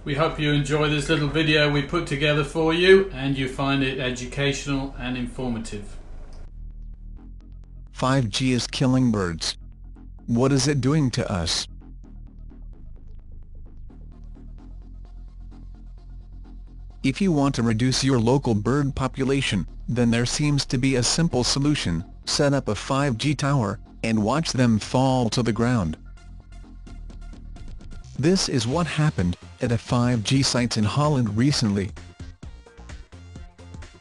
We hope you enjoy this little video we put together for you and you find it educational and informative. 5G is killing birds. What is it doing to us? If you want to reduce your local bird population, then there seems to be a simple solution: set up a 5G tower, and watch them fall to the ground. This is what happened at a 5G site in Holland recently.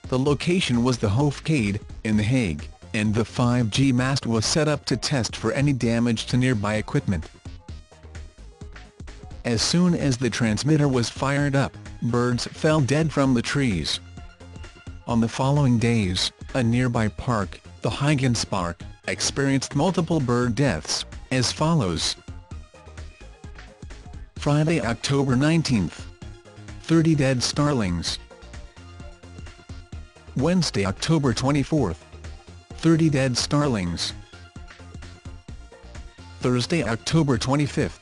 The location was the Hoofdkade, in The Hague, and the 5G mast was set up to test for any damage to nearby equipment. As soon as the transmitter was fired up, birds fell dead from the trees. On the following days, a nearby park, the Huygenspark, experienced multiple bird deaths, as follows. Friday, October 19th. 30 dead starlings. Wednesday, October 24th. 30 dead starlings. Thursday, October 25th.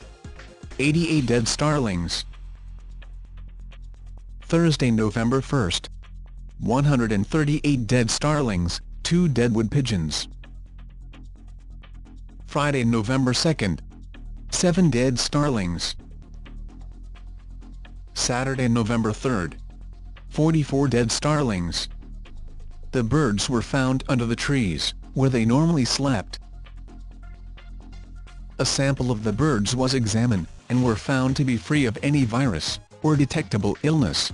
88 dead starlings. Thursday, November 1st. 138 dead starlings, 2 dead wood pigeons. Friday, November 2nd. 7 dead starlings. Saturday, November 3rd. 44 dead starlings. The birds were found under the trees, where they normally slept. A sample of the birds was examined, and were found to be free of any virus, or detectable illness.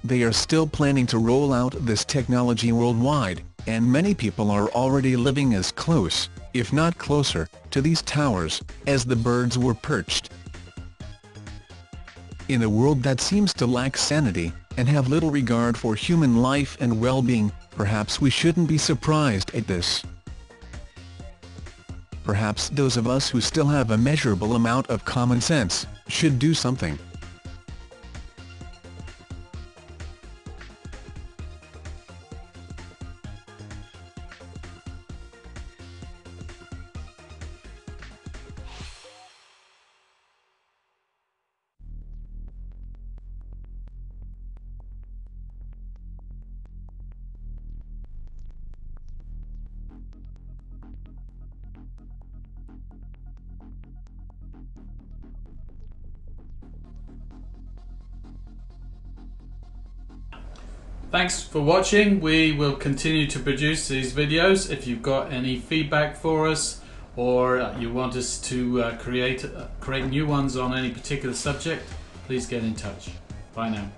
They are still planning to roll out this technology worldwide, and many people are already living as close, if not closer, to these towers, as the birds were perched. In a world that seems to lack sanity, and have little regard for human life and well-being, perhaps we shouldn't be surprised at this. Perhaps those of us who still have a measurable amount of common sense should do something. Thanks for watching. We will continue to produce these videos. If you've got any feedback for us, or you want us to create new ones on any particular subject, please get in touch. Bye now.